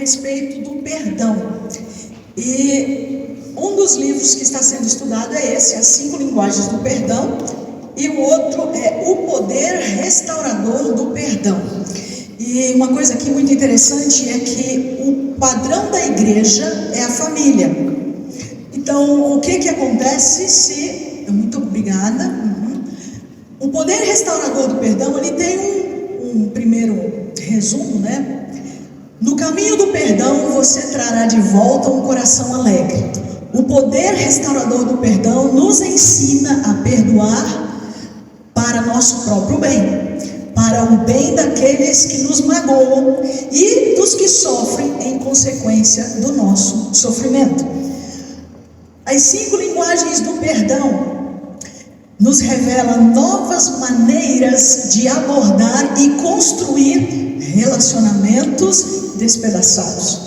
respeito do perdão. E um dos livros que está sendo estudado é esse, As 5 Linguagens do Perdão, e o outro é O Poder Restaurador do Perdão. E uma coisa aqui muito interessante é que o padrão da igreja é a família. Então, o que acontece se... Muito obrigada. O poder restaurador do perdão, ele tem um primeiro resumo, né? No caminho do perdão, você trará de volta um coração alegre. O poder restaurador do perdão nos ensina a perdoar para nosso próprio bem, para o bem daqueles que nos magoam e dos que sofrem em consequência do nosso sofrimento. As 5 linguagens do perdão nos revelam novas maneiras de abordar e construir relacionamentos despedaçados.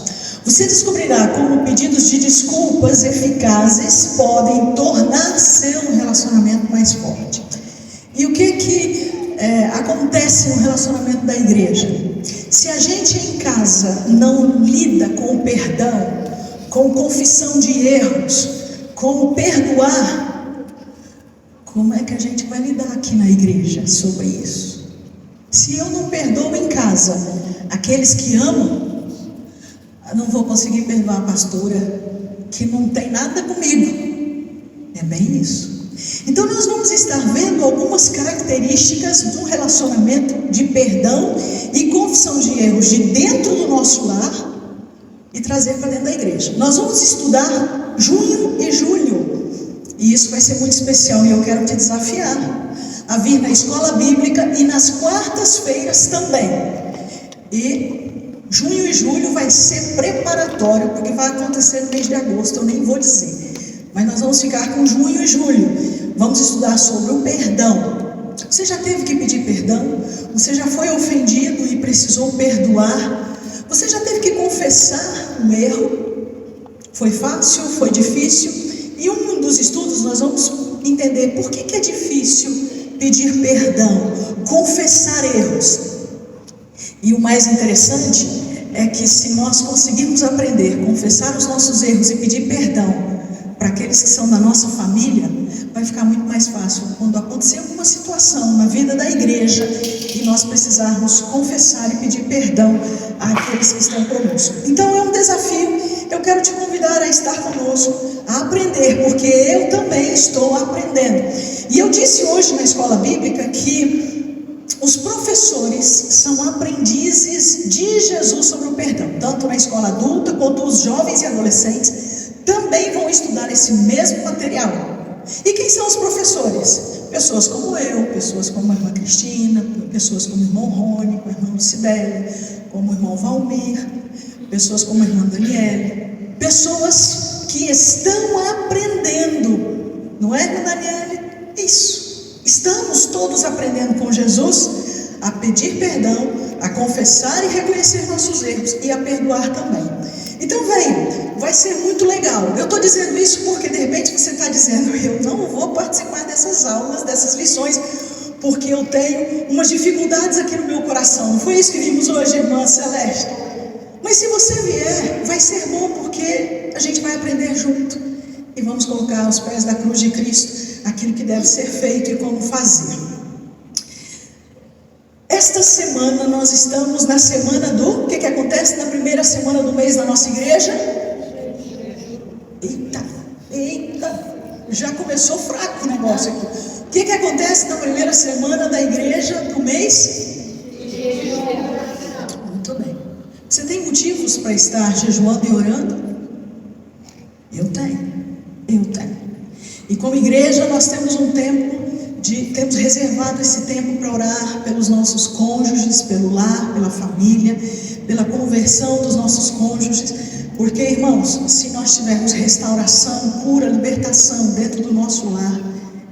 Você descobrirá como pedidos de desculpas eficazes podem tornar seu relacionamento mais forte. E o que acontece no relacionamento da igreja? Se a gente em casa não lida com o perdão, com confissão de erros, com o perdoar, como é que a gente vai lidar aqui na igreja sobre isso? Se eu não perdoo em casa aqueles que amam, eu não vou conseguir perdoar a pastora que não tem nada comigo. É bem isso. Então nós vamos estar vendo algumas características do relacionamento de perdão e confissão de erros de dentro do nosso lar e trazer para dentro da igreja. Nós vamos estudar junho e julho, e isso vai ser muito especial, e eu quero te desafiar a vir na escola bíblica e nas quartas-feiras também. E junho e julho vai ser preparatório, porque vai acontecer no mês de agosto, eu nem vou dizer, mas nós vamos ficar com junho e julho. Vamos estudar sobre o perdão. Você já teve que pedir perdão? Você já foi ofendido e precisou perdoar? Você já teve que confessar um erro? Foi fácil? Foi difícil? E um dos estudos nós vamos entender por que é difícil pedir perdão, confessar erros. E o mais interessante é que se nós conseguirmos aprender a confessar os nossos erros e pedir perdão para aqueles que são da nossa família, vai ficar muito mais fácil quando acontecer alguma situação na vida da igreja e nós precisarmos confessar e pedir perdão àqueles que estão conosco. Então é um desafio, eu quero te convidar a estar conosco, a aprender, porque eu também estou aprendendo. E eu disse hoje na escola bíblica que os professores são aprendizes de Jesus sobre o perdão, tanto na escola adulta quanto os jovens e adolescentes também vão estudar esse mesmo material. E quem são os professores? Pessoas como eu, pessoas como a irmã Cristina, pessoas como o irmão Rony, como a irmã Lucibele, como o irmão Valmir, pessoas como a irmã Daniele, pessoas que estão aprendendo, não é, irmã Daniele? Isso, estamos todos aprendendo com Jesus a pedir perdão, a confessar e reconhecer nossos erros e a perdoar também. Então vai ser muito legal. Eu estou dizendo isso porque de repente você está dizendo, eu não vou participar dessas aulas, dessas lições, porque eu tenho umas dificuldades aqui no meu coração. Não foi isso que vimos hoje, irmã Celeste? Mas se você vier, vai ser bom, porque a gente vai aprender junto e vamos colocar aos pés da cruz de Cristo aquilo que deve ser feito e como fazer. Esta semana nós estamos na semana do... O que acontece na primeira semana do mês da nossa igreja? Eita, já começou fraco o negócio aqui. O que acontece na primeira semana da igreja do mês? Muito bem. Você tem motivos para estar jejuando e orando? Eu tenho. E como igreja nós temos um tempo temos reservado esse tempo para orar pelos nossos cônjuges, pelo lar, pela família, pela conversão dos nossos cônjuges, porque, irmãos, se nós tivermos restauração, cura, libertação dentro do nosso lar,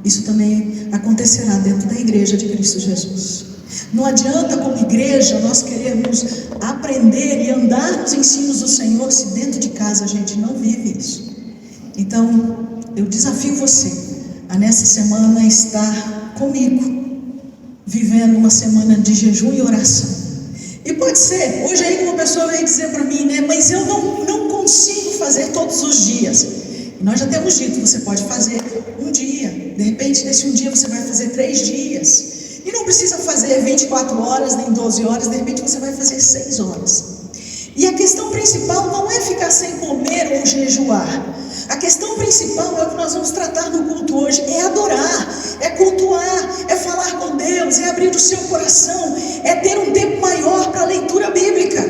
isso também acontecerá dentro da igreja de Cristo Jesus. Não adianta, como igreja, nós queremos aprender e andar nos ensinos do Senhor se dentro de casa a gente não vive isso. Então, eu desafio você a nessa semana estar comigo, vivendo uma semana de jejum e oração. E pode ser, hoje aí uma pessoa veio dizer para mim, né, mas eu não consigo fazer todos os dias. Nós já temos dito, você pode fazer um dia, de repente nesse um dia você vai fazer 3 dias. E não precisa fazer 24 horas, nem 12 horas, de repente você vai fazer 6 horas. E a questão principal não é ficar sem comer ou jejuar. A questão principal é o que nós vamos tratar no culto hoje, é adorar, é cultuar, é falar com Deus, é abrir o seu coração, é ter um tempo maior para a leitura bíblica.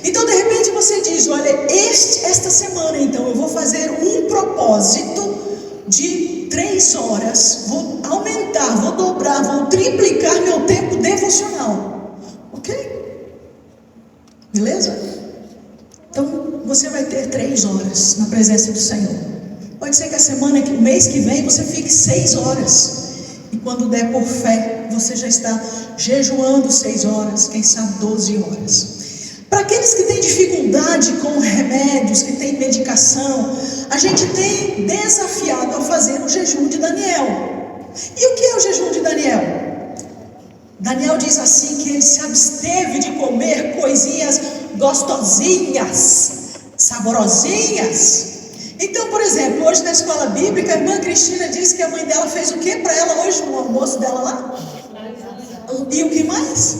Então de repente você diz, olha, esta semana então eu vou fazer um propósito de 3 horas, vou aumentar, vou dobrar, vou triplicar meu tempo devocional. Ok? Beleza? Então você vai ter 3 horas na presença do Senhor. Pode ser que o mês que vem você fique 6 horas. E quando der por fé, você já está jejuando 6 horas, quem sabe 12 horas. Para aqueles que têm dificuldade com remédios, que têm medicação, a gente tem desafiado a fazer o jejum de Daniel. E o que é o jejum de Daniel? Daniel diz assim que ele se absteve de comer coisinhas gostosinhas, saborosinhas. Então, por exemplo, hoje na escola bíblica, a irmã Cristina disse que a mãe dela fez o que para ela hoje no almoço dela lá? E o que mais?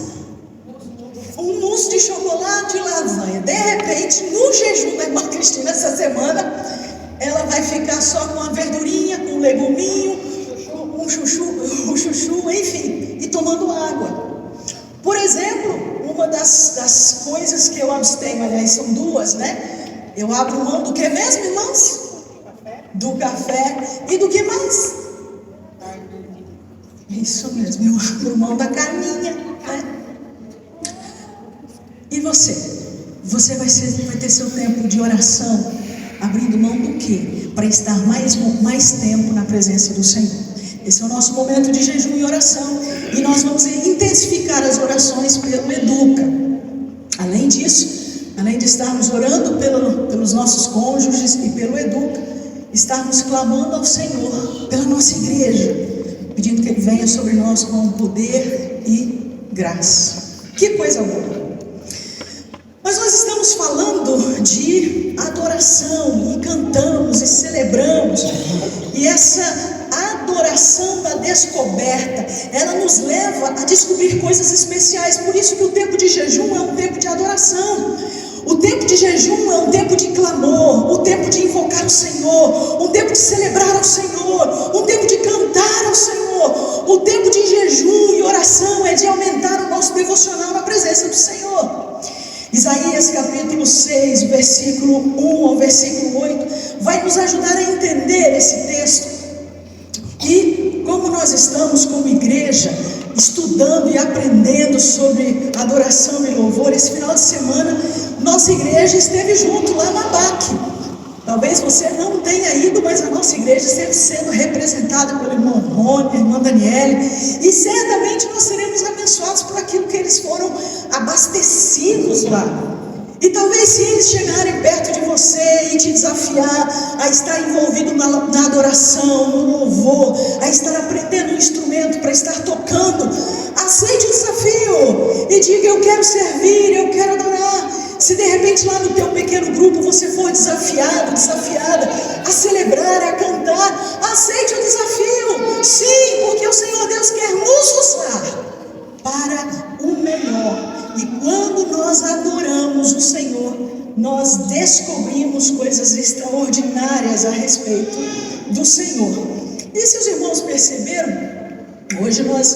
Um mousse de chocolate e lasanha. De repente, no jejum da irmã Cristina essa semana, ela vai ficar só com a verdurinha, com o leguminho, um chuchu, enfim, e tomando água. Por exemplo, uma das coisas que eu abstenho, aliás, são 2, né? Eu abro mão do que mesmo, irmãos? Do café. E do que mais? Isso mesmo, eu abro mão da carninha, né? E você? Você vai ter seu tempo de oração, abrindo mão do quê? Para estar mais tempo na presença do Senhor. Esse é o nosso momento de jejum e oração. E nós vamos intensificar as orações pelo Educa. Além disso, além de estarmos orando pelos nossos cônjuges e pelo Educa, estarmos clamando ao Senhor pela nossa igreja, pedindo que Ele venha sobre nós com poder e graça. Que coisa boa! Mas nós estamos falando de adoração, e cantamos e celebramos, e essa adoração da descoberta, ela nos leva a descobrir coisas especiais. Por isso que o tempo de jejum é um tempo de adoração. O tempo de jejum é um tempo de clamor, o tempo de invocar o Senhor, um tempo de celebrar ao Senhor, um tempo de cantar ao Senhor. O tempo de jejum e oração é de aumentar o nosso devocional na presença do Senhor. Isaías capítulo 6, versículo 1 ao versículo 8, vai nos ajudar a entender esse texto. E como nós estamos como igreja estudando e aprendendo sobre adoração e louvor, esse final de semana nossa igreja esteve junto lá na BAC. Talvez você não tenha ido, mas a nossa igreja esteve sendo representada pelo irmão Rony, a irmã Daniele, e certamente nós seremos abençoados por aquilo que eles foram abastecidos lá. E talvez se eles chegarem perto de você e te desafiar a estar envolvido na adoração, no louvor, a estar aprendendo um instrumento para estar tocando, aceite o desafio e diga: eu quero servir, eu quero adorar. Se de repente lá no teu pequeno grupo você for desafiado, desafiada a celebrar, a cantar, aceite o desafio. Sim, porque o Senhor Deus quer nos usar para o melhor. E quando nós adoramos o Senhor, nós descobrimos coisas extraordinárias a respeito do Senhor. E se os irmãos perceberam, hoje nós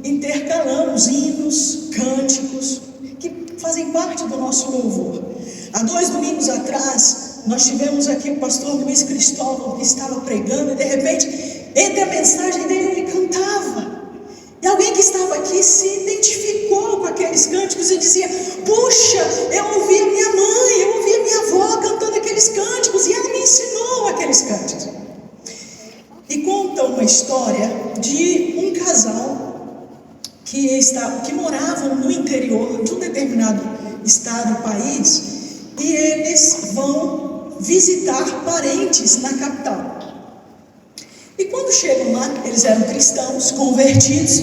intercalamos hinos, cânticos, que fazem parte do nosso louvor. Há 2 domingos atrás, nós tivemos aqui o pastor Luiz Cristóvão, que estava pregando, e de repente, entre a mensagem dele, ele cantava. E alguém que estava aqui se identificou com aqueles cânticos e dizia: puxa, eu ouvi a minha mãe, eu ouvi a minha avó cantando aqueles cânticos, e ela me ensinou aqueles cânticos. E conta uma história de um casal que moravam no interior de um determinado estado, país, e eles vão visitar parentes na capital. E quando chegam lá, eles eram cristãos, convertidos,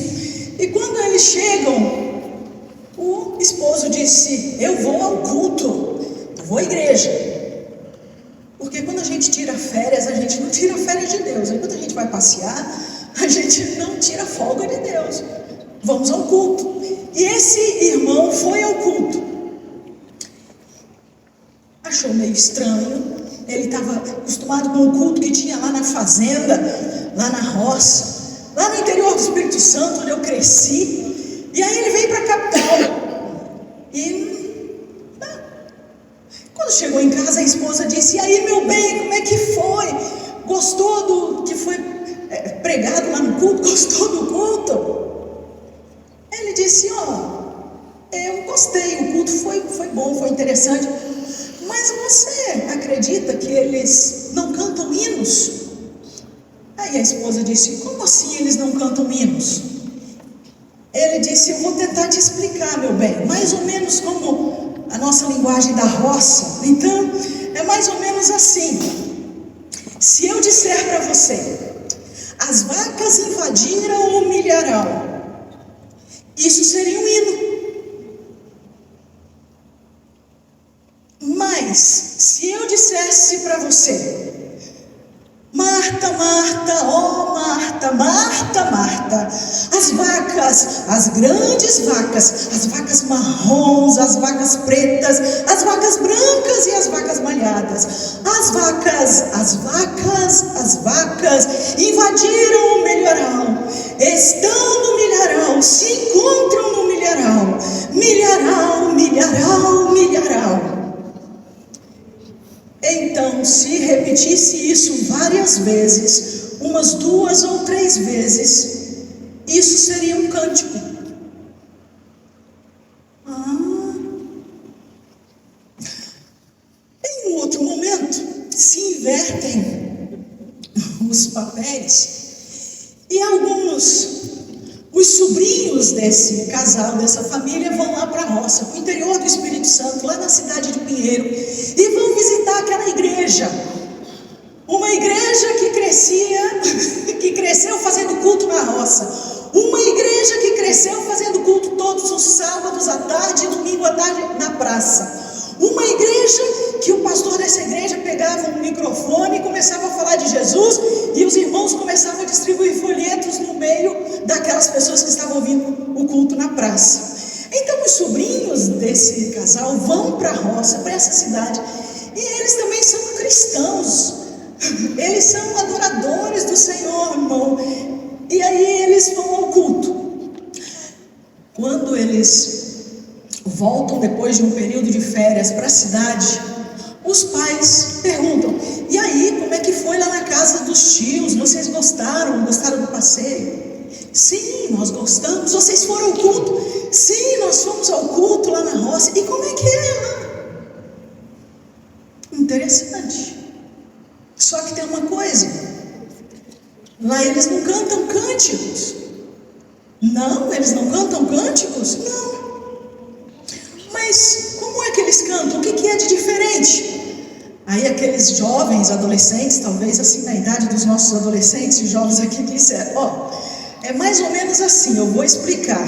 e quando eles chegam, o O esposo disse: eu vou ao culto, eu vou à igreja. Porque quando a gente tira férias, a gente não tira férias de Deus. Enquanto a gente vai passear, a gente não tira folga de Deus. Vamos ao culto. E esse irmão foi ao culto. Achou meio estranho. Ele estava acostumado com o culto que tinha lá na fazenda, lá na roça, lá no interior do Espírito Santo, onde eu cresci. E aí ele veio para a capital. E quando chegou em casa, a esposa disse: e aí, meu bem, como é que foi? Gostou do que foi pregado lá no culto? Gostou do culto? Ele disse: eu gostei, o culto foi bom, foi interessante. Mas você acredita que eles não cantam hinos? Aí a esposa disse: como assim eles não cantam hinos? Ele disse: eu vou tentar te explicar, meu bem, mais ou menos como a nossa linguagem da roça. Então, é mais ou menos assim. Se eu disser para você: as vacas invadiram o milharal, isso seria um hino. Mas, se eu dissesse para você: Marta, Marta, ó Marta, Marta, Marta, as vacas, as grandes vacas, as vacas marrons, as vacas pretas, as vacas brancas e as vacas malhadas, as vacas invadiram o milharal, estão no milharal, se encontram no milharal, milharal, milharal, milharal. Então, se repetisse isso várias vezes, umas 2 ou 3 vezes, isso seria um cântico. Em um outro momento, se invertem os papéis e os sobrinhos desse casal, dessa família, vão lá para a roça, para o interior do Espírito Santo, lá na cidade de Pinheiro, e vão visitar aquela igreja. Uma igreja que cresceu fazendo culto na roça. Uma igreja que cresceu fazendo culto todos os sábados à tarde e domingo à tarde na praça. Uma igreja que o pastor dessa igreja pegava um microfone e começava a falar de Jesus, e os irmãos começavam a distribuir folhetos no meio daquelas pessoas que estavam ouvindo o culto na praça. Então os sobrinhos desse casal vão para a roça, para essa cidade, e eles também são cristãos, eles são adoradores do Senhor, irmão. E aí eles vão ao culto. Quando eles voltam depois de um período de férias para a cidade, os pais perguntam: e aí, como é que foi lá na casa dos tios? Vocês gostaram do passeio? Sim, nós gostamos. Vocês foram ao culto? Sim, nós fomos ao culto lá na roça. E como é que é lá? Interessante. Só que tem uma coisa: lá eles não cantam cânticos. Não, eles não cantam cânticos? Não. Mas como é que eles cantam? O que é de diferente? Aí aqueles jovens, adolescentes, talvez assim na idade dos nossos adolescentes e jovens aqui, disseram: é mais ou menos assim, eu vou explicar.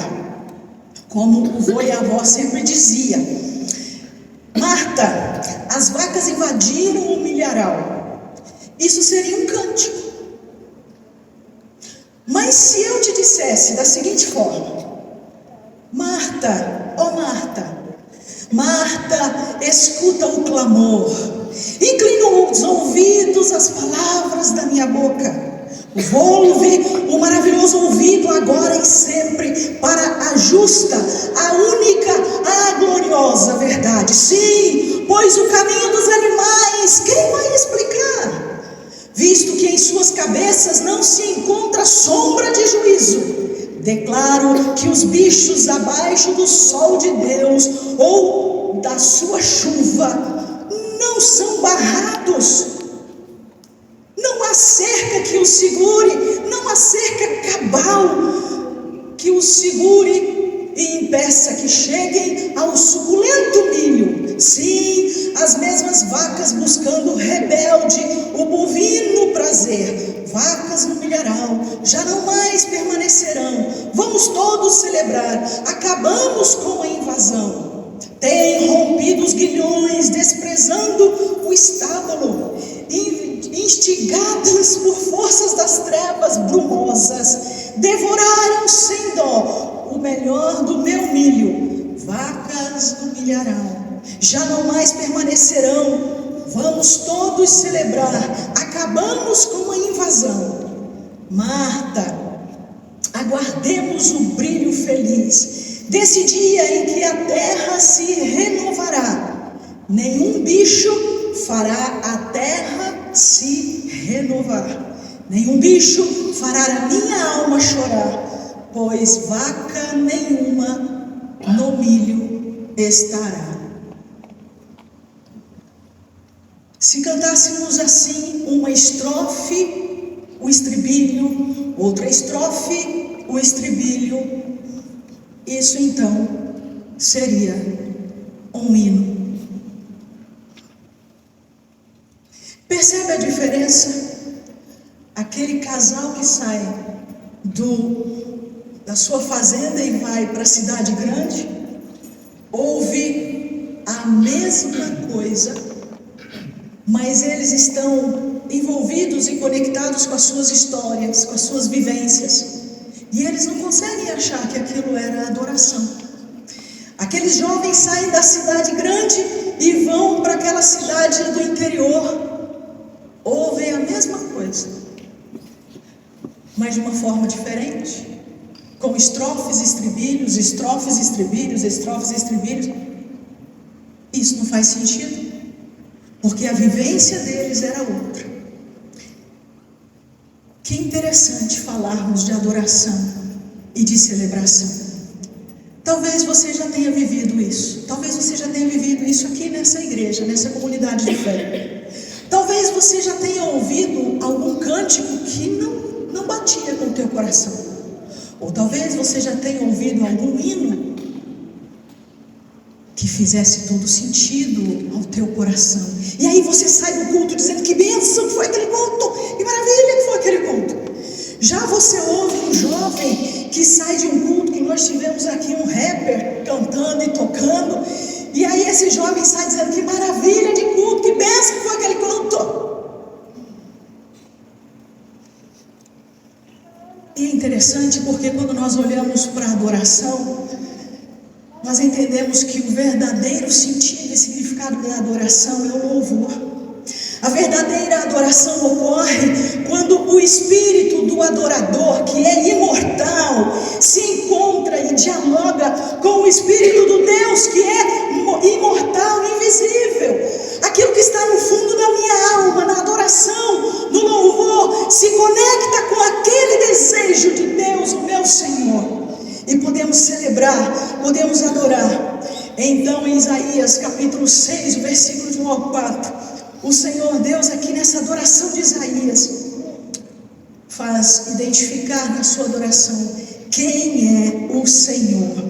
Como o vô e a avó sempre dizia: Marta, as vacas invadiram o milharal, isso seria um cântico. Mas se eu te dissesse da seguinte forma: Marta, ó Marta, Marta, escuta o clamor, inclina os ouvidos às palavras da minha boca, volve o maravilhoso ouvido agora e sempre para a justa, a única, a gloriosa verdade. Sim, pois o caminho dos animais, quem vai explicar? Visto que em suas cabeças não se encontra sombra de juízo, declaro que os bichos abaixo do sol de Deus ou da sua chuva não são barrados. Não há cerca que os segure, não há cerca cabal que os segure e impeça que cheguem ao suculento milho. Sim, as mesmas vacas buscando rebelde o bovino prazer. Vacas no milharal já não mais permanecerão. Vamos todos celebrar. Acabamos com a invasão invasão, têm rompido os guilhões, desprezando o estábulo, instigadas por forças das trevas brumosas, devoraram sem dó o melhor do meu milho, vacas do milharal, já não mais permanecerão. Vamos todos celebrar, acabamos com a invasão. Marta, aguardemos o brilho feliz desse dia em que a terra se renovará. Nenhum bicho fará a terra se renovar. Nenhum bicho fará a minha alma chorar, pois vaca nenhuma no milho estará. Se cantássemos assim uma estrofe, o estribilho, outra estrofe, o estribilho, isso então seria um hino. Percebe a diferença? Aquele casal que sai da sua fazenda e vai para a cidade grande, ouve a mesma coisa, mas eles estão envolvidos e conectados com as suas histórias, com as suas vivências, e eles não conseguem achar que aquilo era adoração. Aqueles jovens saem da cidade grande e vão para aquela cidade do interior, ouvem a mesma coisa, mas de uma forma diferente, com estrofes, estribilhos, estrofes, estribilhos, estrofes, estribilhos. Isso não faz sentido, porque a vivência deles era outra. Que interessante falarmos de adoração e de celebração. Talvez você já tenha vivido isso. Talvez você já tenha vivido isso aqui nessa igreja, nessa comunidade de fé. Talvez você já tenha ouvido algum cântico que não batia com o teu coração. Ou talvez você já tenha ouvido algum hino que fizesse todo sentido ao teu coração. E aí você sai do culto dizendo: que bênção que foi aquele culto, que maravilha que foi aquele culto. Já você ouve um jovem que sai de um culto que nós tivemos aqui, um rapper cantando e tocando, e aí esse jovem sai dizendo: que maravilha de culto, que bênção que foi aquele culto. E é interessante porque quando nós olhamos para a adoração, nós entendemos que o verdadeiro sentido e significado da adoração é o louvor. A verdadeira adoração ocorre quando o espírito do adorador, que é imortal, se encontra e dialoga com o espírito do Deus, que é imortal, invisível. Aquilo que está no fundo da minha alma, na adoração, no louvor, se conecta com aquele desejo de Deus, o meu Senhor. E podemos celebrar, podemos adorar. Então, em Isaías capítulo 6, o versículo de 1 ao 4, o Senhor Deus, aqui nessa adoração de Isaías, faz identificar na sua adoração quem é o Senhor.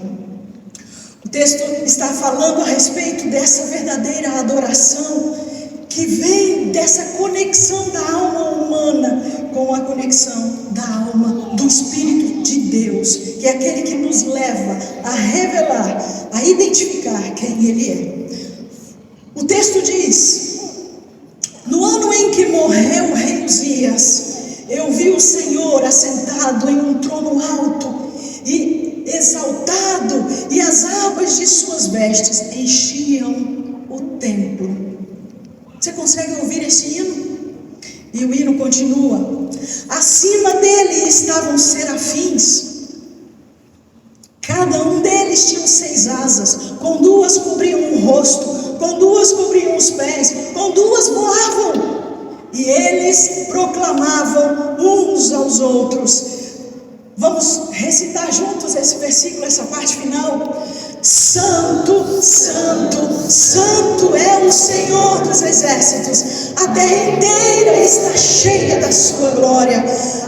O texto está falando a respeito dessa verdadeira adoração que vem dessa conexão da alma humana com a conexão da alma do Espírito de Deus, que é aquele que nos leva a revelar, a identificar quem Ele é. O texto diz: no ano em que morreu o rei Uzias, eu vi o Senhor assentado em um trono alto e exaltado, e as abas de suas vestes enchiam o templo. Você consegue ouvir esse hino? E o hino continua: acima dele estavam serafins, cada um deles tinha 6 asas, com 2 cobriam o rosto, com 2 cobriam os pés, com 2 voavam, e eles proclamavam uns aos outros. Vamos recitar juntos esse versículo, essa parte final. Santo, santo, santo é o Senhor dos exércitos, a terra inteira está cheia da sua glória.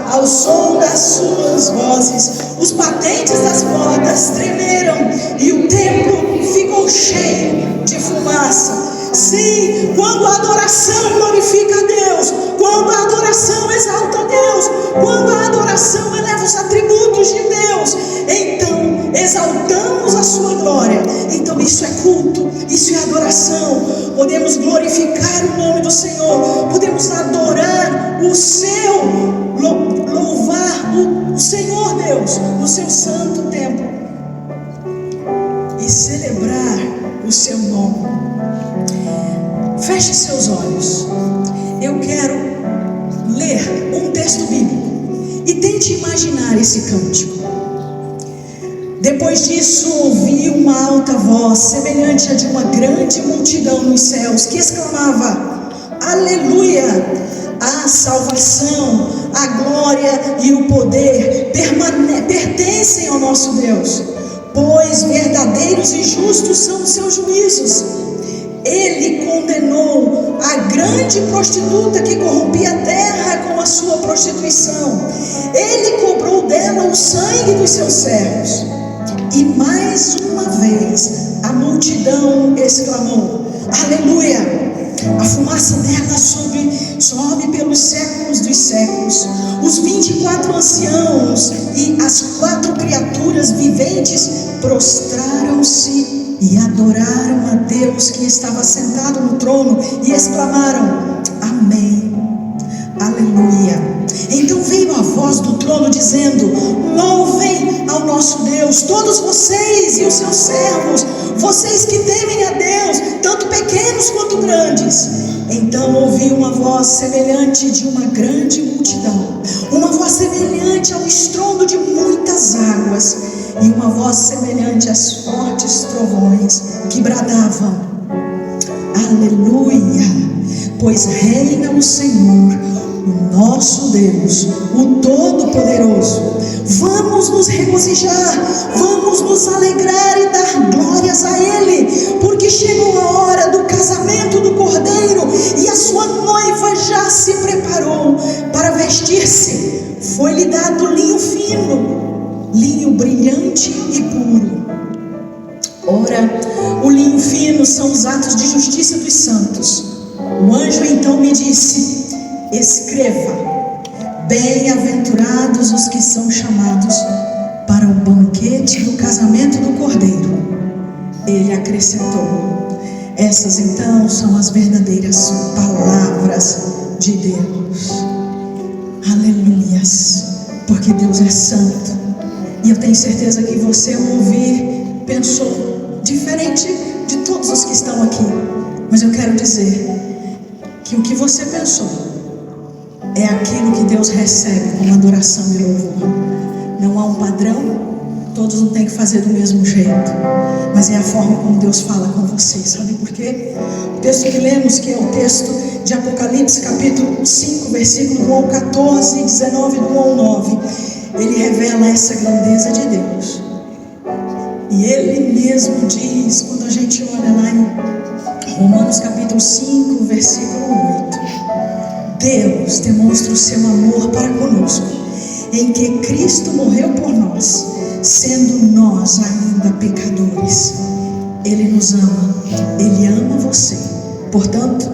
Ao som das suas vozes, os batentes das portas tremeram e o templo ficou cheio de fumaça. Sim, quando a adoração glorifica a Deus, quando a adoração exalta a Deus, quando a adoração eleva os atributos de Deus, então exaltamos exaltamos a sua glória. Então isso é culto, isso é adoração. Podemos glorificar o nome do Senhor, podemos adorar o seu, louvar o Senhor Deus no seu santo templo e celebrar o seu nome. Feche seus olhos. Eu quero ler um texto bíblico e tente imaginar esse cântico. Depois disso, ouvi uma alta voz, semelhante a de uma grande multidão nos céus, que exclamava: Aleluia! A salvação, a glória e o poder pertencem ao nosso Deus, pois verdadeiros e justos são os seus juízos. Ele condenou a grande prostituta que corrompia a terra com a sua prostituição. Ele cobrou dela o sangue dos seus servos. E mais uma vez a multidão exclamou: Aleluia! A fumaça dela sobe pelos séculos dos séculos. Os 24 anciãos e as 4 criaturas viventes prostraram-se e adoraram a Deus que estava sentado no trono e exclamaram: Amém, Aleluia. Então veio a voz do trono dizendo: Louvem ao nosso Deus, todos vocês e os seus servos, vocês que temem a Deus, tanto pequenos quanto grandes. Então ouvi uma voz semelhante de uma grande multidão, uma voz semelhante ao estrondo de muitas águas, e uma voz semelhante às fortes trovões que bradavam: Aleluia! Pois reina o Senhor, o nosso Deus, o Todo-Poderoso. Vamos nos regozijar, vamos nos alegrar e dar glórias a Ele, porque chegou a hora do casamento do Cordeiro e a sua noiva já se preparou para vestir-se. Foi-lhe dado linho fino, linho brilhante e puro. Ora, o linho fino são os atos de justiça dos santos. O anjo então me disse: Escreva: bem-aventurados os que são chamados para o banquete do casamento do Cordeiro. Ele acrescentou: essas então são as verdadeiras palavras de Deus. Aleluias, porque Deus é santo. E eu tenho certeza que você, ao ouvir, pensou diferente de todos os que estão aqui. Mas eu quero dizer que o que você pensou é aquilo que Deus recebe como adoração e louvor. Não há um padrão, todos não têm que fazer do mesmo jeito, mas é a forma como Deus fala com vocês. Sabe por quê? O texto que lemos, que é o texto de Apocalipse, capítulo 5, versículo 1 ao 14 e 19 do 1 ao 9, ele revela essa grandeza de Deus. E ele mesmo diz, quando a gente olha lá em Romanos capítulo 5, versículo 8, Deus demonstra o seu amor para conosco, em que Cristo morreu por nós, sendo nós ainda pecadores. Ele nos ama, Ele ama você. Portanto,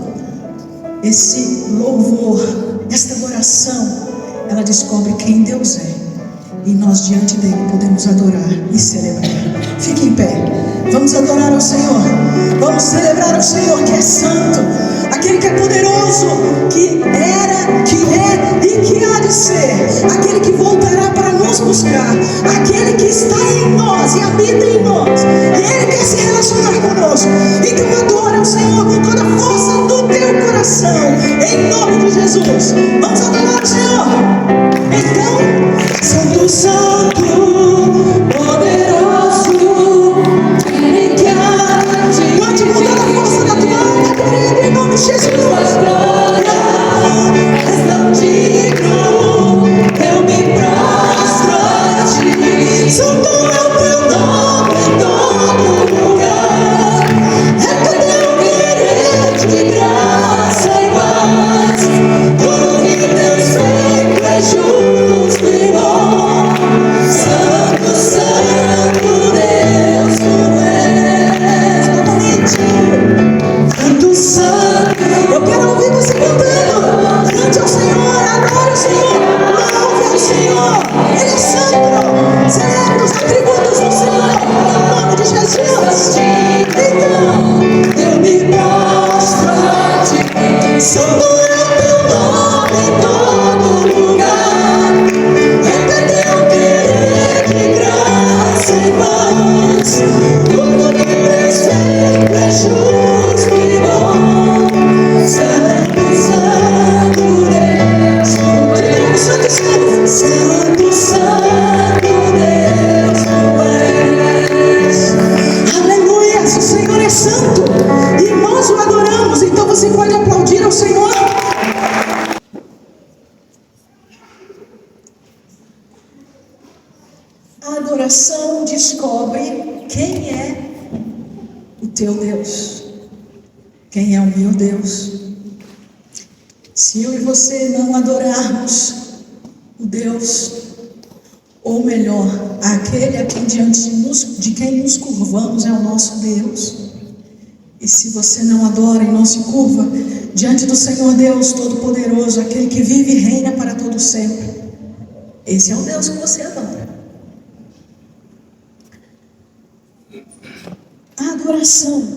esse louvor, esta adoração, ela descobre quem Deus é, e nós diante dele podemos adorar e celebrar. Fique em pé, vamos adorar ao Senhor, vamos celebrar ao Senhor que é santo, aquele que é poderoso, que era, que é e que há de ser, aquele que voltará para nos buscar, aquele que está em nós e habita em nós, e Ele quer se relacionar conosco. Então adora o Senhor com toda a força do teu coração, em nome de Jesus. Vamos adorar o Senhor. Então, Santo, Santo, poderoso, Ele que há de... Pode mudar a força da tua alma, querido, em nome de Jesus. És tão digno, eu me prostro a ti. Santo é o teu nome em todo lugar. É teu querer de graça e paz. Tudo que Deus fez A adoração descobre quem é o teu Deus, quem é o meu Deus. Se eu e você não adorarmos o Deus, ou melhor, aquele a quem de quem nos curvamos é o nosso Deus. E se você não adora e não se curva diante do Senhor Deus Todo-Poderoso, aquele que vive e reina para todo sempre, esse é o Deus que você adora. A adoração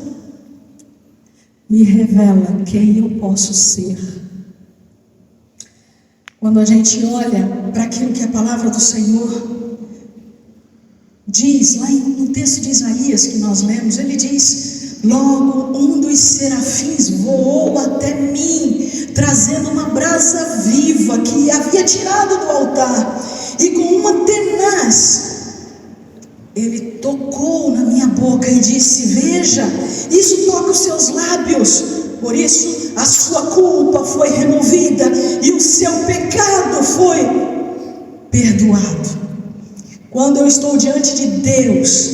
me revela quem eu posso ser. Quando a gente olha para aquilo que a palavra do Senhor diz, lá no texto de Isaías que nós lemos, ele diz: logo um dos serafins voou até mim, trazendo uma brasa viva que havia tirado do altar, e com uma tenaz ele tocou na minha boca e disse: veja, isso toca os seus lábios, por isso a sua culpa foi removida e o seu pecado foi perdoado. Quando eu estou diante de Deus,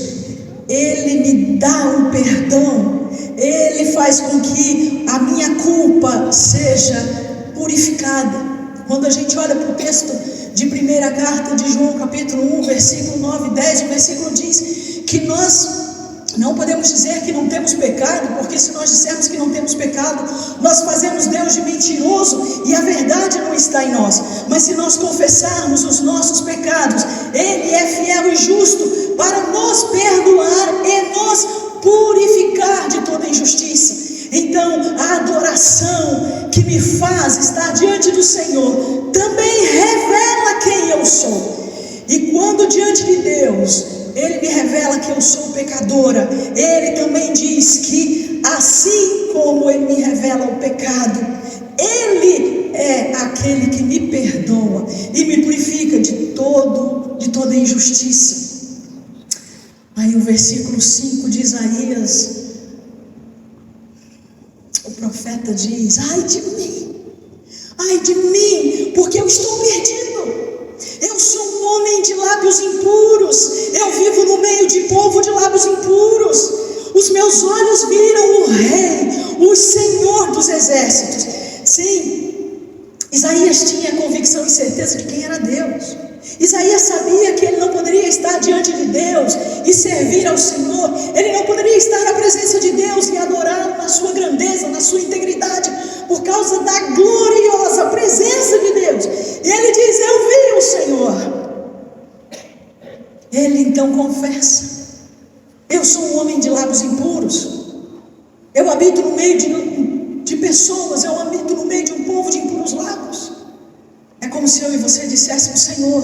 Ele me dá um perdão, Ele faz com que a minha culpa seja purificada. Quando a gente olha para o texto de primeira carta de João, capítulo 1, versículo 9 e 10, o versículo diz que nós não podemos dizer que não temos pecado, porque se nós dissermos que não temos pecado, nós fazemos Deus de mentiroso e a verdade não está em nós. Mas se nós confessarmos os nossos pecados, Ele é fiel e justo para nos perdoar e nos purificar de toda injustiça. Então, a adoração que me faz estar diante do Senhor também revela quem eu sou. E quando diante de Deus Ele me revela que eu sou pecadora, Ele também diz que assim como Ele me revela o pecado, Ele é aquele que me perdoa e me purifica de toda injustiça. Aí o versículo 5 de Isaías, o profeta diz: ai de mim, porque eu estou perdido. Eu sou um homem de lábios impuros, eu vivo no meio de povo de lábios impuros. Os meus olhos viram o Rei, o Senhor dos exércitos. Sim, Isaías tinha convicção e certeza de quem era Deus. Isaías sabia que ele não poderia estar diante de Deus e servir ao Senhor. Ele não poderia estar na presença de Deus e adorá-lo na sua grandeza, na sua integridade, por causa da gloriosa presença de Deus. E ele diz: eu vi o Senhor. Ele então confessa: eu sou um homem de lábios impuros, eu habito no meio de pessoas, eu habito no meio de um povo de impuros lábios. É como se eu e você disséssemos: Senhor,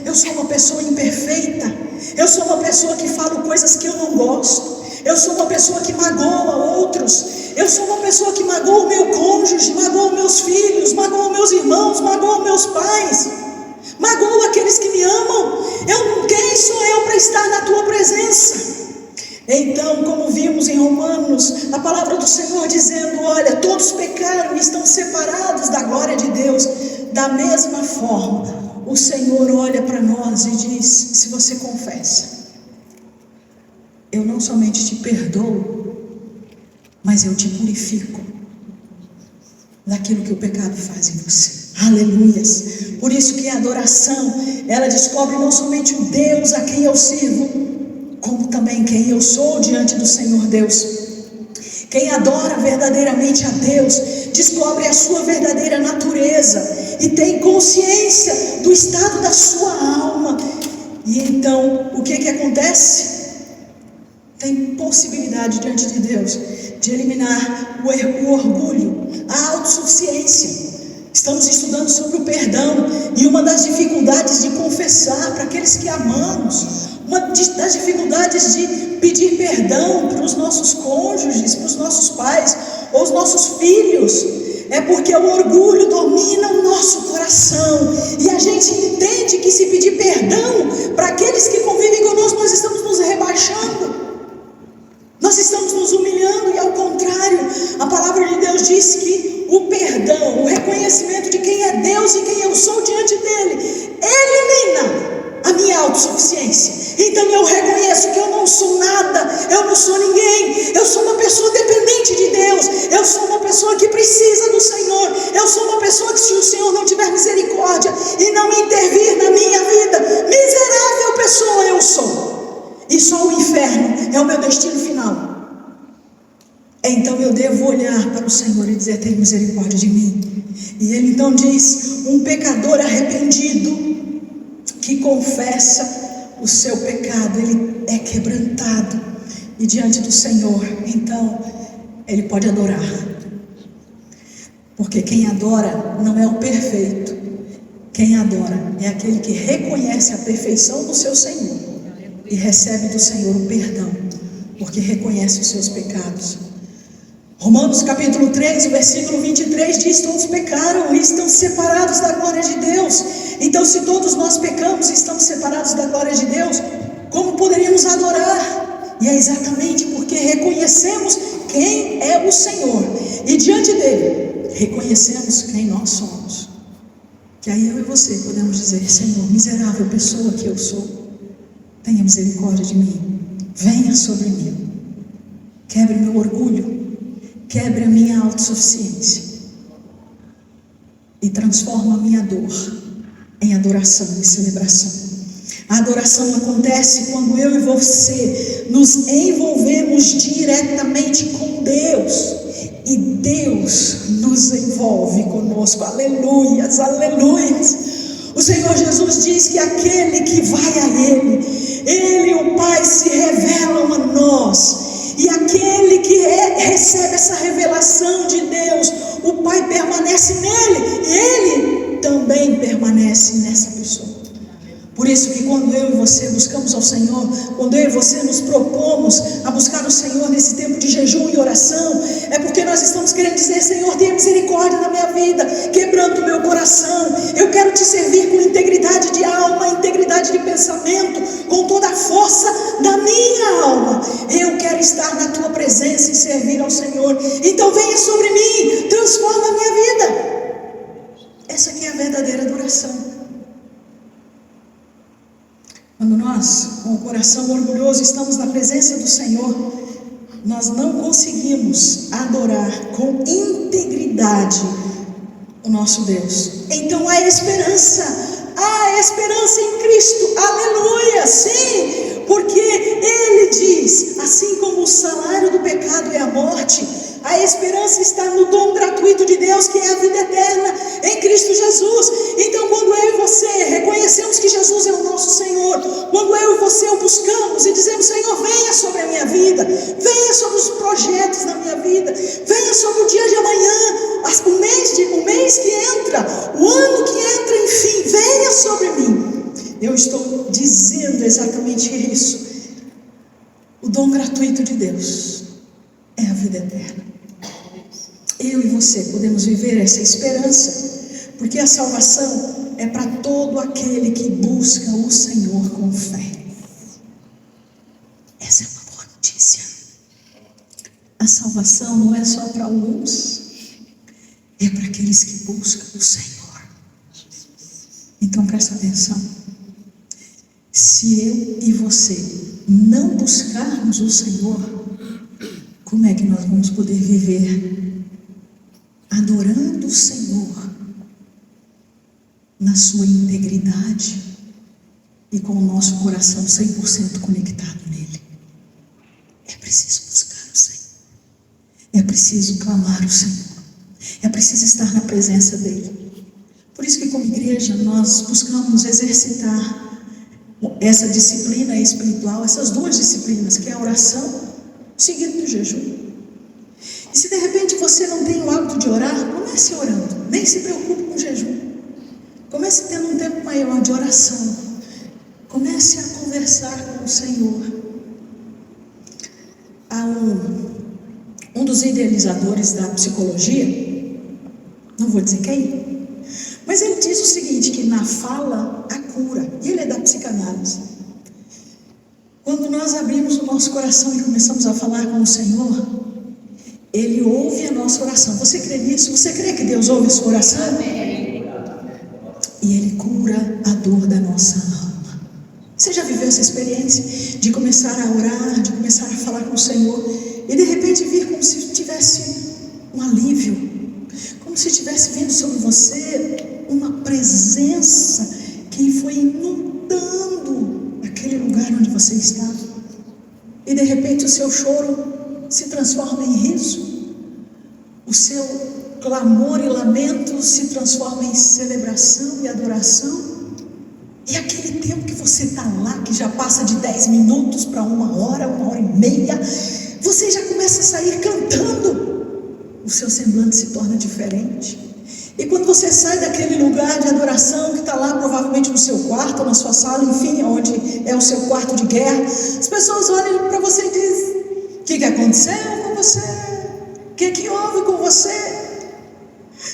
eu sou uma pessoa imperfeita, eu sou uma pessoa que falo coisas que eu não gosto, eu sou uma pessoa que magoa outros, eu sou uma pessoa que magoa o meu cônjuge, magoa meus filhos, magoa meus irmãos, magoa meus pais, magoa aqueles que me amam. Quem sou eu para estar na tua presença? Então, como vimos em Romanos, a palavra do Senhor dizendo: olha, todos pecaram e estão separados da glória de Deus. Da mesma forma, o Senhor olha para nós e diz: se você confessa, eu não somente te perdoo, mas eu te purifico daquilo que o pecado faz em você. Aleluias. Por isso que a adoração, ela descobre não somente o Deus a quem eu sirvo, como também quem eu sou diante do Senhor Deus. Quem adora verdadeiramente a Deus descobre a sua verdadeira natureza e tem consciência do estado da sua alma. E então, o que acontece? Tem possibilidade diante de Deus de eliminar o orgulho, a autossuficiência. Estamos estudando sobre o perdão, e uma das dificuldades de confessar para aqueles que amamos, uma das dificuldades de pedir perdão para os nossos cônjuges, para os nossos pais ou os nossos filhos, é porque o orgulho domina o nosso coração, e a gente entende que se pedir perdão para aqueles que convivem conosco, nós estamos nos rebaixando, nós estamos nos humilhando. E ao contrário, a palavra de Deus diz que o perdão, o reconhecimento de quem é Deus e quem eu sou diante dele, elimina a minha autossuficiência. autossuficiência. Então eu reconheço que eu não sou nada, eu não sou ninguém, eu sou uma pessoa dependente de Deus, eu sou uma pessoa que precisa do Senhor, eu sou uma pessoa que, se o Senhor não tiver misericórdia e não intervir na minha vida, miserável pessoa eu sou, e só o inferno é o meu destino final. Então eu devo olhar para o Senhor e dizer: tem misericórdia de mim. E Ele então diz: um pecador arrependido, que confessa o seu pecado, ele é quebrantado, e diante do Senhor, então, ele pode adorar. Porque quem adora não é o perfeito, quem adora é aquele que reconhece a perfeição do seu Senhor e recebe do Senhor o perdão, porque reconhece os seus pecados. Romanos capítulo 3, o versículo 23 diz: todos pecaram e estão separados da glória de Deus. Então, se todos nós pecamos e estamos separados da glória de Deus, como poderíamos adorar? E é exatamente porque reconhecemos quem é o Senhor, e diante dele reconhecemos quem nós somos, que aí eu e você podemos dizer: Senhor, miserável pessoa que eu sou, tenha misericórdia de mim, venha sobre mim, quebre meu orgulho, quebre a minha autossuficiência e transforma a minha dor em adoração e celebração. A adoração acontece quando eu e você nos envolvemos diretamente com Deus, e Deus nos envolve conosco. Aleluias, aleluias. O Senhor Jesus diz que aquele que vai a Ele e o Pai se revelam a nós. E aquele que recebe essa revelação de Deus, o Pai permanece nele, e Ele também permanece nessa pessoa. Por isso que quando eu e você buscamos ao Senhor, quando eu e você nos propomos a buscar o Senhor nesse tempo de jejum e oração, é porque nós estamos querendo dizer: Senhor, tenha misericórdia da minha vida, quebrando o meu coração. Eu quero te servir com integridade de alma, integridade de pensamento, com toda a força da minha alma. Eu quero estar na tua presença e servir ao Senhor. Então venha sobre mim, transforma a minha vida. Essa aqui é a verdadeira adoração. Quando nós, com o coração orgulhoso, estamos na presença do Senhor, nós não conseguimos adorar com integridade o nosso Deus. Então há esperança em Cristo, aleluia, sim, porque Ele diz: assim como o salário do pecado é a morte, a esperança está no dom gratuito de Deus, que é a vida eterna em Cristo Jesus. Então, quando eu e você reconhecemos que Jesus é o nosso Senhor, quando eu e você o buscamos e dizemos: Senhor, venha sobre a minha vida, venha sobre os projetos da minha vida, venha sobre o dia de amanhã, o mês que entra, o ano que entra, enfim, venha sobre mim. Eu estou dizendo exatamente isso. O dom gratuito de Deus é a vida eterna. Eu e você podemos viver essa esperança, porque a salvação é para todo aquele que busca o Senhor com fé. Essa é uma boa notícia. A salvação não é só para alguns, é para aqueles que buscam o Senhor. Então presta atenção: se eu e você não buscarmos o Senhor, como é que nós vamos poder viver adorando o Senhor na sua integridade e com o nosso coração 100% conectado nele? É preciso buscar o Senhor, é preciso clamar o Senhor, é preciso estar na presença dele. Por isso que, como igreja, nós buscamos exercitar essa disciplina espiritual, essas duas disciplinas, que é a oração seguido do jejum. E se de repente você não tem o hábito de orar, comece orando, nem se preocupe com o jejum. Comece tendo um tempo maior de oração, comece a conversar com o Senhor. Há um dos idealizadores da psicologia, não vou dizer quem, mas ele diz o seguinte, que na fala há cura, e ele é da psicanálise. Quando nós abrimos o nosso coração e começamos a falar com o Senhor, Ele ouve a nossa oração. Você crê nisso? Você crê que Deus ouve a sua oração? Amém. E Ele cura a dor da nossa alma. Você já viveu essa experiência de começar a orar, de começar a falar com o Senhor e de repente vir como se tivesse um alívio, como se estivesse vindo sobre você uma presença que foi inundando aquele lugar onde você está, e de repente o seu choro se transforma em riso, o seu clamor e lamento se transforma em celebração e adoração, e aquele tempo que você está lá, que já passa de 10 minutos para 1 hora, 1 hora e meia, você já começa a sair cantando, o seu semblante se torna diferente. E quando você sai daquele lugar de adoração que está lá provavelmente no seu quarto, na sua sala, enfim, onde é o seu quarto de guerra, as pessoas olham para você e dizem: o que aconteceu com você? O que houve com você?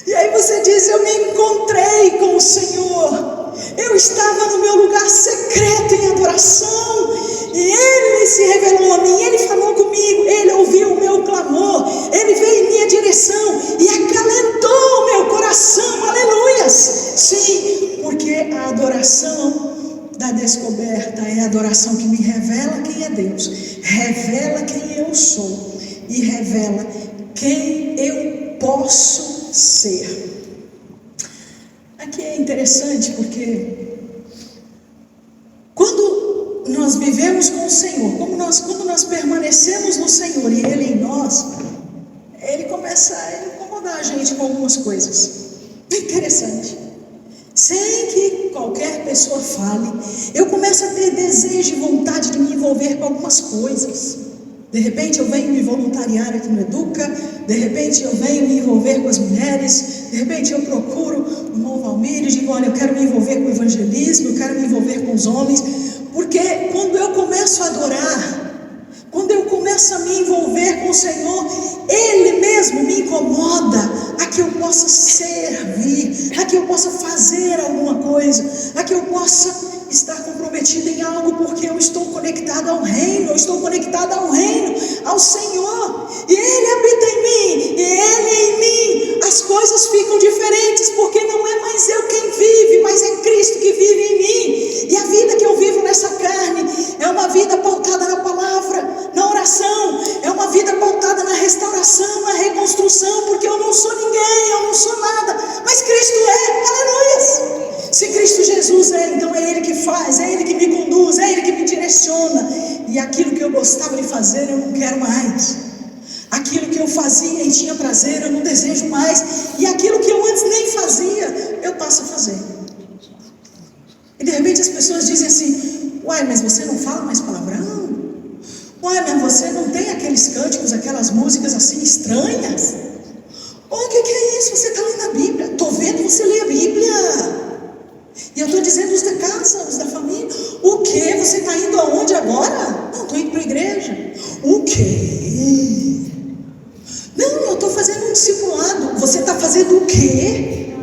E aí você diz: eu me encontrei com o Senhor, eu estava no meu lugar secreto em adoração, e Ele se revelou a mim, Ele falou comigo, Ele ouviu o meu clamor, Ele veio em minha direção e acalentou o meu coração, aleluias. Sim, porque a adoração da descoberta é a adoração que me revela quem é Deus, revela quem eu sou e revela quem eu posso ser. Aqui é interessante porque quando nós vivemos com o Senhor, quando nós permanecemos no Senhor e Ele em nós, Ele começa a incomodar a gente com algumas coisas. É interessante. Sem que qualquer pessoa fale, eu começo a ter desejo e vontade de me envolver com algumas coisas. De repente eu venho me voluntariar aqui no Educa, de repente eu venho me envolver com as mulheres, de repente eu procuro o irmão Valmir e digo: olha, eu quero me envolver com o evangelismo, eu quero me envolver com os homens, porque quando eu começo a adorar, quando eu começo a me envolver com o Senhor, Ele mesmo me incomoda a que eu possa servir, a que eu possa fazer alguma coisa, a que eu possa estar comprometida em algo, porque eu estou conectada ao reino, eu estou conectada ao reino, ao Senhor, e Ele habita em mim, e Ele em mim, as coisas ficam diferentes, porque não é mais eu quem vive, mas é Cristo que vive em mim, e a vida que eu vivo nessa carne, é uma vida pautada na palavra, na oração, é uma vida pautada na restauração, na reconstrução, porque eu não sou ninguém, eu não sou nada, mas Cristo é, aleluias. Se Cristo Jesus é, então é Ele que faz, é Ele que me conduz, é Ele que me direciona, e aquilo que eu gostava de fazer eu não quero mais, aquilo que eu fazia e tinha prazer eu não desejo mais, e aquilo que eu antes nem fazia, eu passo a fazer. E de repente as pessoas dizem assim: uai, mas você não fala mais palavrão? Uai, mas você não tem aqueles cânticos, aquelas músicas assim estranhas? O que é isso? Você está lendo a Bíblia, estou vendo você ler a Bíblia. E eu estou dizendo os da casa, os da família: o que? Você está indo aonde agora? Não, estou indo para a igreja. O quê? Não, eu estou fazendo um discipulado. Você está fazendo o quê?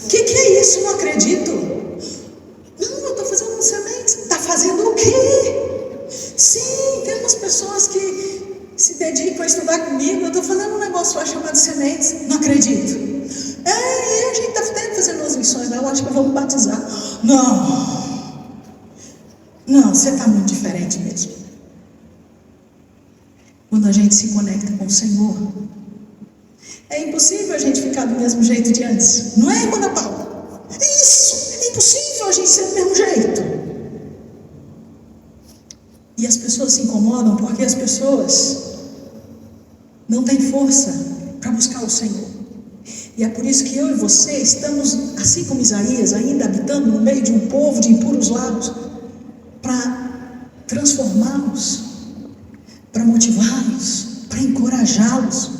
O que é isso? Não acredito. Não, eu estou fazendo um sementes. Está fazendo o quê? Sim, tem umas pessoas que se dedicam a estudar comigo. Eu estou fazendo um negócio lá chamado sementes. Não acredito. E a gente está fazendo umas missões lá, eu acho que eu vou me batizar. Não, você está muito diferente mesmo. Quando a gente se conecta com o Senhor, é impossível a gente ficar do mesmo jeito de antes. Não é, irmã Ana Paula? Isso, é impossível a gente ser do mesmo jeito. E as pessoas se incomodam porque as pessoas não têm força para buscar o Senhor. E é por isso que eu e você estamos, assim como Isaías, ainda habitando no meio de um povo de impuros lábios, para transformá-los, para motivá-los, para encorajá-los,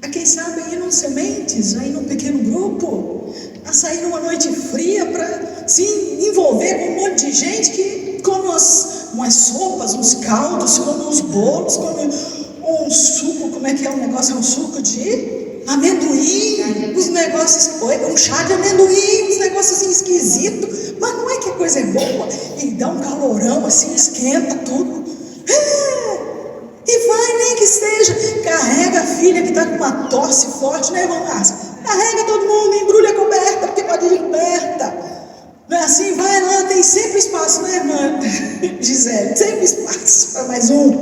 a quem sabe ir num sementes, aí num pequeno grupo, a sair numa noite fria para se envolver com um monte de gente que come umas sopas, uns caldos, come uns bolos, come um suco, como é que é o negócio? É um suco de amendoim, uns negócios, um chá de amendoim, uns negócios assim esquisitos, mas não é que a coisa é boa, e dá um calorão assim, esquenta tudo, e vai, nem que seja, carrega a filha que está com uma tosse forte, né, irmã Márcia? Carrega todo mundo, embrulha a coberta, porque pode ir de coberta, não é assim vai lá, tem sempre espaço, né, irmã Gisele? Sempre espaço para mais um.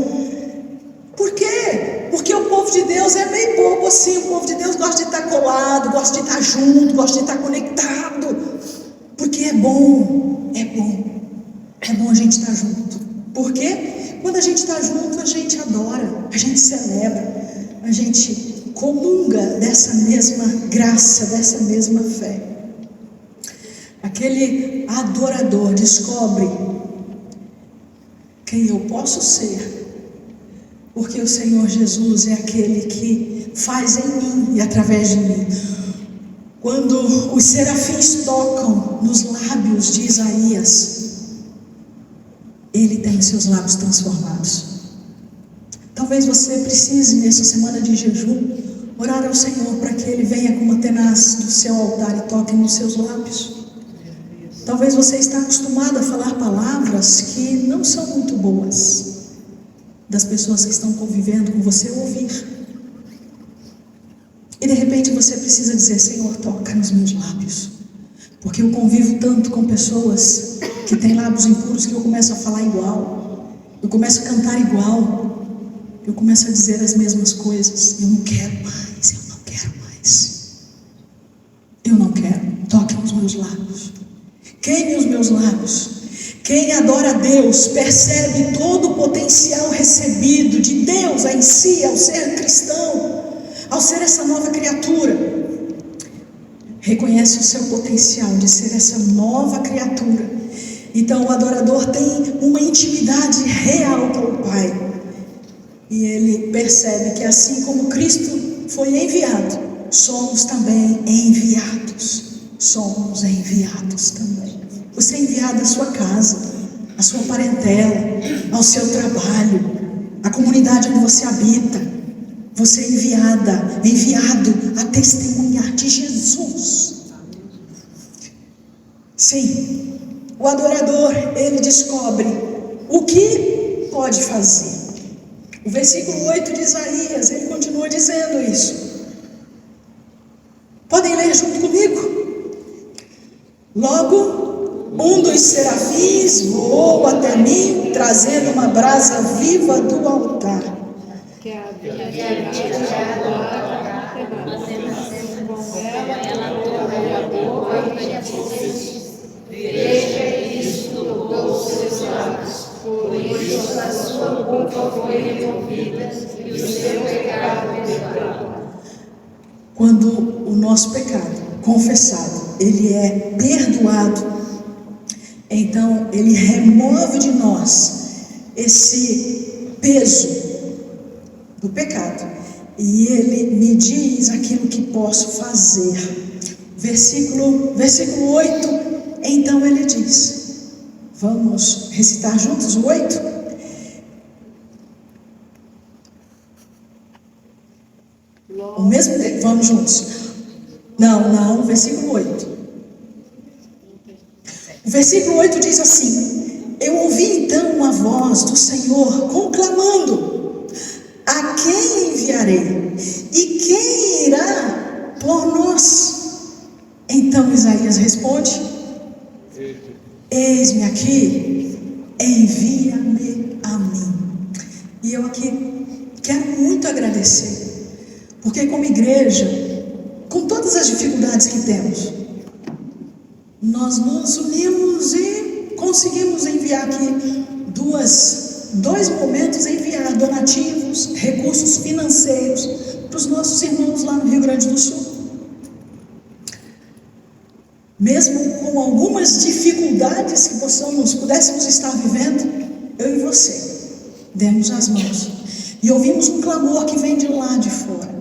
Por quê? Porque o povo de Deus é meio bobo assim. O povo de Deus gosta de estar colado, gosta de estar junto, gosta de estar conectado. Porque é bom a gente estar junto. Por quê? Quando a gente está junto, a gente adora, a gente celebra, a gente comunga dessa mesma graça, dessa mesma fé. Aquele adorador descobre quem eu posso ser, porque o Senhor Jesus é aquele que faz em mim e através de mim. Quando os serafins tocam nos lábios de Isaías, ele tem os seus lábios transformados. Talvez você precise, nessa semana de jejum, orar ao Senhor para que Ele venha com uma tenaz do seu altar e toque nos seus lábios. Talvez você está acostumado a falar palavras que não são muito boas, das pessoas que estão convivendo com você ouvir. E de repente você precisa dizer: Senhor, toca nos meus lábios. Porque eu convivo tanto com pessoas que têm lábios impuros que eu começo a falar igual, eu começo a cantar igual, eu começo a dizer as mesmas coisas. Eu não quero mais, eu não quero mais. Eu não quero. Toque nos meus lábios, queime os meus lábios. Quem adora a Deus percebe todo o potencial recebido de Deus em si, ao ser cristão, ao ser essa nova criatura. Reconhece o seu potencial de ser essa nova criatura. Então o adorador tem uma intimidade real com o Pai. E ele percebe que assim como Cristo foi enviado, somos também enviados. Somos enviados também. Você é enviado à sua casa, à sua parentela, ao seu trabalho, à comunidade onde você habita. Você é enviado a testemunhar de Jesus. Sim, o adorador, ele descobre o que pode fazer. O versículo 8 de Isaías, ele continua dizendo isso. Podem ler junto comigo? Logo, um dos serafins voou até mim, trazendo uma brasa viva do altar. Que havia tirado a com ela trabalhador e disse: veja, isto tocou os seus lábios, por isso a sua culpa foi removida e o seu pecado perdoado. Quando o nosso pecado confessado, ele é perdoado, então ele remove de nós esse peso do pecado, e ele me diz aquilo que posso fazer. Versículo 8, então ele diz, vamos recitar juntos o 8? O mesmo tempo, vamos juntos. Não, versículo 8. O versículo 8 diz assim: eu ouvi então uma voz do Senhor conclamando: a quem enviarei? E quem irá por nós? Então Isaías responde: eis-me aqui, envia-me a mim. E eu aqui quero muito agradecer, porque como igreja, com todas as dificuldades que temos, nós nos unimos e conseguimos enviar aqui dois momentos, enviar donativos, recursos financeiros para os nossos irmãos lá no Rio Grande do Sul. Mesmo com algumas dificuldades que pudéssemos estar vivendo, eu e você demos as mãos e ouvimos um clamor que vem de lá de fora.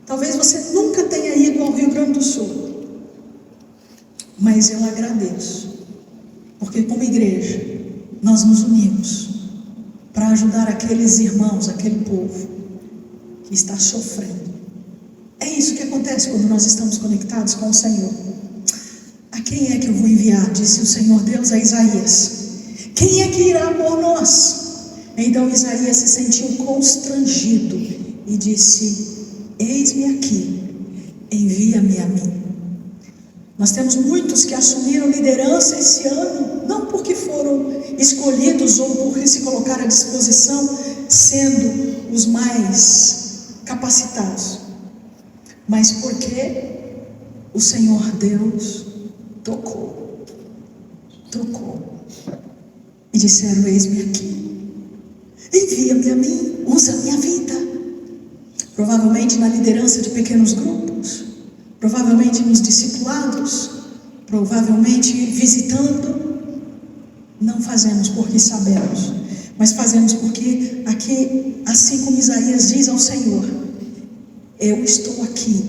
Talvez você nunca tenha ido ao Rio Grande do Sul, mas eu agradeço, porque como igreja nós nos unimos para ajudar aqueles irmãos, aquele povo que está sofrendo. É isso que acontece quando nós estamos conectados com o Senhor. A quem é que eu vou enviar? Disse o Senhor Deus a Isaías. Quem é que irá por nós? Então Isaías se sentiu constrangido e disse: eis-me aqui, envia-me a mim. Nós temos muitos que assumiram liderança esse ano, não porque foram escolhidos ou porque se colocaram à disposição, sendo os mais capacitados, mas porque o Senhor Deus tocou e disseram: eis-me aqui, envia-me a mim, usa a minha vida. Provavelmente na liderança de pequenos grupos, provavelmente nos discipulados, provavelmente visitando. Não fazemos porque sabemos, mas fazemos porque aqui, assim como Isaías diz ao Senhor: eu estou aqui,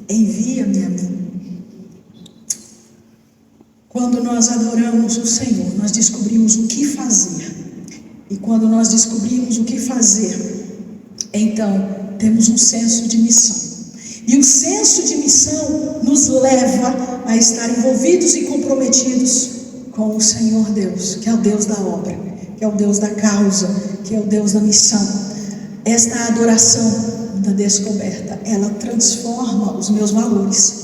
envia-me a mim. Quando nós adoramos o Senhor, nós descobrimos o que fazer. E quando nós descobrimos o que fazer, então temos um senso de missão. E o senso de missão nos leva a estar envolvidos e comprometidos com o Senhor Deus, que é o Deus da obra, que é o Deus da causa, que é o Deus da missão. Esta adoração da descoberta, ela transforma os meus valores.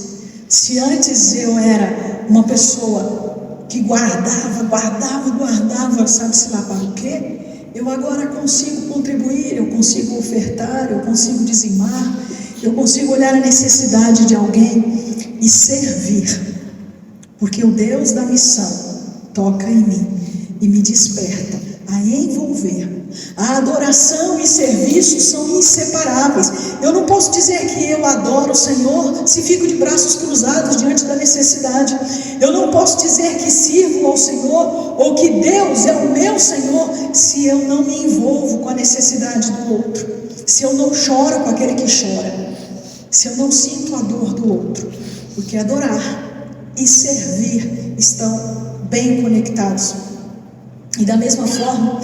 Se antes eu era uma pessoa que guardava, sabe-se lá para o quê? Eu agora consigo contribuir, eu consigo ofertar, eu consigo dizimar, eu consigo olhar a necessidade de alguém e servir, porque o Deus da missão toca em mim e me desperta a envolver. A adoração e serviço são inseparáveis. Eu não posso dizer que eu adoro o Senhor se fico de braços cruzados diante da necessidade. Eu não posso dizer que sirvo ao Senhor ou que Deus é o meu Senhor se eu não me envolvo com a necessidade do outro, se eu não choro com aquele que chora, se eu não sinto a dor do outro. Porque adorar e servir estão bem conectados. E da mesma forma,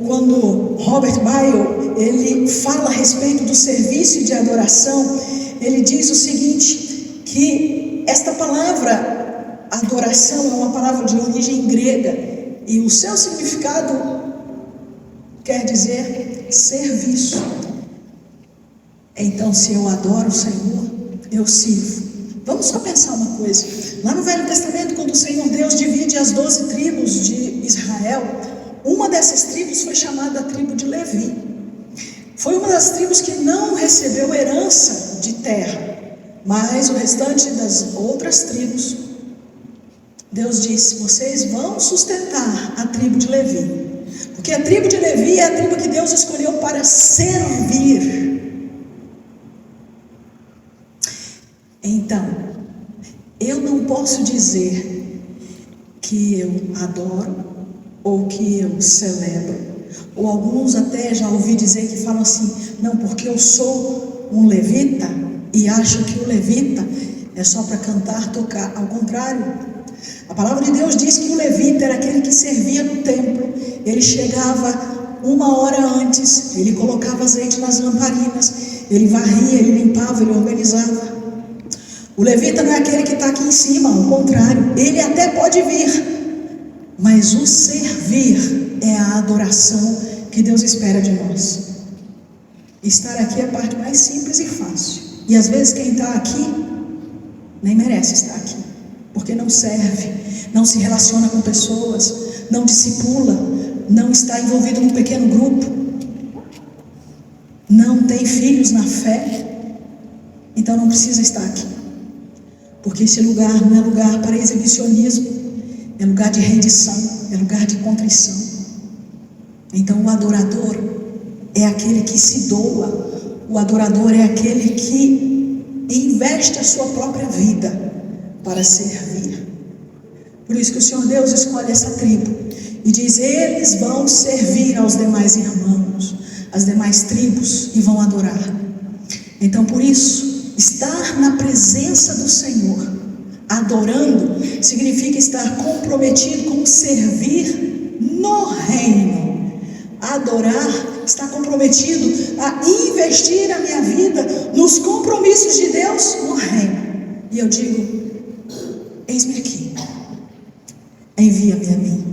quando Robert Byle ele fala a respeito do serviço e de adoração, ele diz o seguinte, que esta palavra adoração é uma palavra de origem grega e o seu significado quer dizer serviço. Então, se eu adoro o Senhor, eu sirvo. Vamos só pensar uma coisa. Lá no Velho Testamento, quando o Senhor Deus divide as 12 tribos de Israel, uma dessas tribos foi chamada a tribo de Levi. Foi uma das tribos que não recebeu herança de terra, mas o restante das outras tribos, Deus disse: vocês vão sustentar a tribo de Levi, porque a tribo de Levi é a tribo que Deus escolheu para servir. Então, eu não posso dizer que eu adoro ou que eu celebro, ou alguns até já ouvi dizer que falam assim: não, porque eu sou um levita e acho que o levita é só para cantar, tocar. Ao contrário, a palavra de Deus diz que o levita era aquele que servia no templo. Ele chegava 1 hora antes, ele colocava azeite nas lamparinas, ele varria, ele limpava, ele organizava. O levita não é aquele que está aqui em cima, ao contrário, ele até pode vir, mas o servir é a adoração que Deus espera de nós. Estar aqui é a parte mais simples e fácil, e às vezes quem está aqui nem merece estar aqui, porque não serve, não se relaciona com pessoas, não discipula, não está envolvido num pequeno grupo, não tem filhos na fé, então não precisa estar aqui. Porque esse lugar não é lugar para exibicionismo, é lugar de rendição, é lugar de contrição. Então o adorador é aquele que se doa, o adorador é aquele que investe a sua própria vida para servir. Por isso que o Senhor Deus escolhe essa tribo e diz: eles vão servir aos demais irmãos, às demais tribos, e vão adorar. Então por isso, estar na presença do Senhor, adorando, significa estar comprometido com servir no reino. Adorar está comprometido a investir a minha vida nos compromissos de Deus no reino. E eu digo: eis-me aqui, envia-me a mim.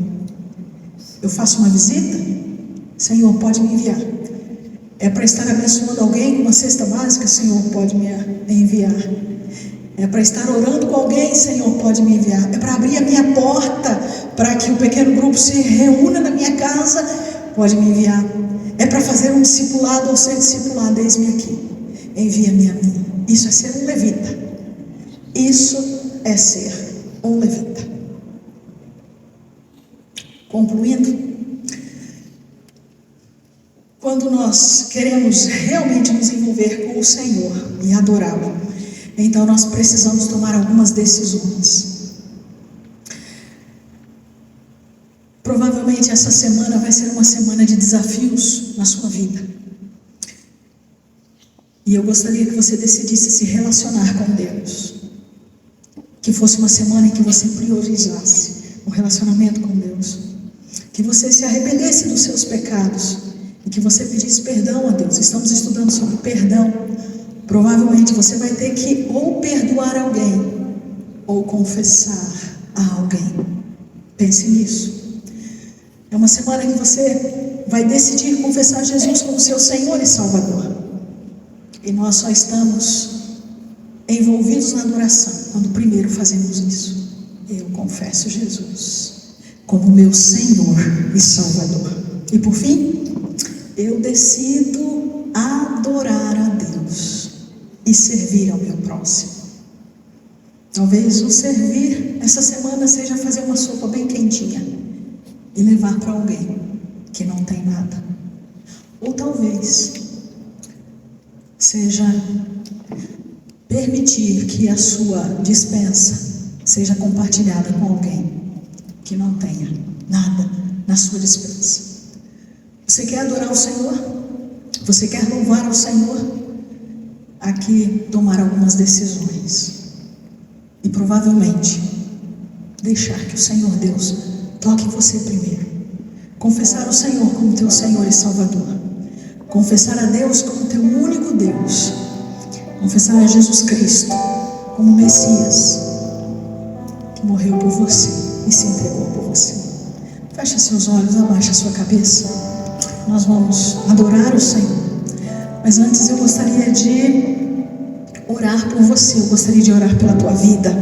Eu faço uma visita, Senhor, pode me enviar. É para estar abençoando alguém com uma cesta básica, Senhor, pode me enviar. É para estar orando com alguém, Senhor, pode me enviar. É para abrir a minha porta, para que o pequeno grupo se reúna na minha casa, pode me enviar. É para fazer um discipulado ou ser discipulado, eis-me aqui, envia-me a mim. Isso é ser um levita. Isso é ser um levita. Concluindo, quando nós queremos realmente nos envolver com o Senhor e adorá-lo, então nós precisamos tomar algumas decisões. Provavelmente essa semana vai ser uma semana de desafios na sua vida. E eu gostaria que você decidisse se relacionar com Deus. Que fosse uma semana em que você priorizasse um relacionamento com Deus. Que você se arrependesse dos seus pecados e que você pedisse perdão a Deus. Estamos estudando sobre perdão. Provavelmente você vai ter que ou perdoar alguém ou confessar a alguém. Pense nisso. É uma semana que você vai decidir confessar Jesus como seu Senhor e Salvador. E nós só estamos envolvidos na adoração quando primeiro fazemos isso. Eu confesso Jesus como meu Senhor e Salvador. E por fim, eu decido adorar a Deus e servir ao meu próximo. Talvez o servir essa semana seja fazer uma sopa bem quentinha e levar para alguém que não tem nada. Ou talvez seja permitir que a sua despensa seja compartilhada com alguém que não tenha nada na sua despensa. Você quer adorar o Senhor? Você quer louvar ao Senhor? Aqui tomar algumas decisões e provavelmente deixar que o Senhor Deus toque em você primeiro. Confessar o Senhor como teu Senhor e Salvador. Confessar a Deus como teu único Deus. Confessar a Jesus Cristo como Messias, que morreu por você e se entregou por você. Feche seus olhos, abaixe a sua cabeça. Nós vamos adorar o Senhor. Mas antes eu gostaria de orar por você. Eu gostaria de orar pela tua vida.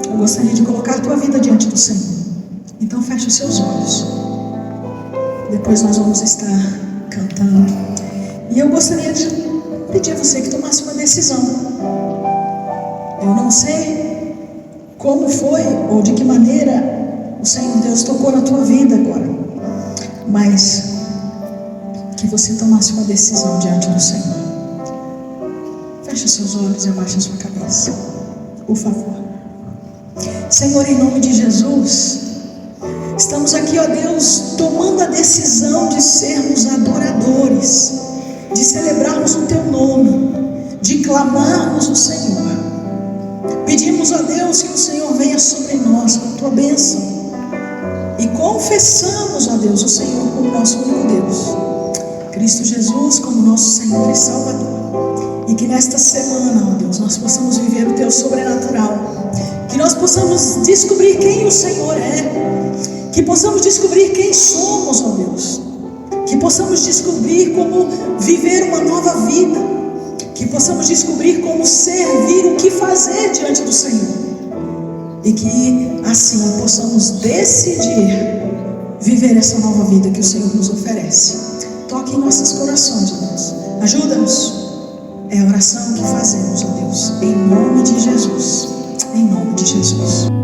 Eu gostaria de colocar a tua vida diante do Senhor. Então feche os seus olhos. Depois nós vamos estar cantando. E eu gostaria de pedir a você que tomasse uma decisão. Eu não sei como foi ou de que maneira o Senhor Deus tocou na tua vida agora, mas que você tomasse uma decisão diante do Senhor. Feche seus olhos e abaixe a sua cabeça, por favor. Senhor, em nome de Jesus, estamos aqui, ó Deus, tomando a decisão de sermos adoradores, de celebrarmos o Teu nome, de clamarmos o Senhor. Pedimos a Deus que o Senhor venha sobre nós com a Tua bênção e confessamos, ó Deus, o Senhor como nosso único Deus, Cristo Jesus como nosso Senhor e Salvador. E que nesta semana, ó Deus, nós possamos viver o Teu sobrenatural, que nós possamos descobrir quem o Senhor é, que possamos descobrir quem somos, ó Deus, que possamos descobrir como viver uma nova vida, que possamos descobrir como servir, o que fazer diante do Senhor, e que assim possamos decidir viver essa nova vida que o Senhor nos oferece. Toque em nossos corações, ó Deus, ajuda-nos. É a oração que fazemos, ó Deus, em nome de Jesus, em nome de Jesus.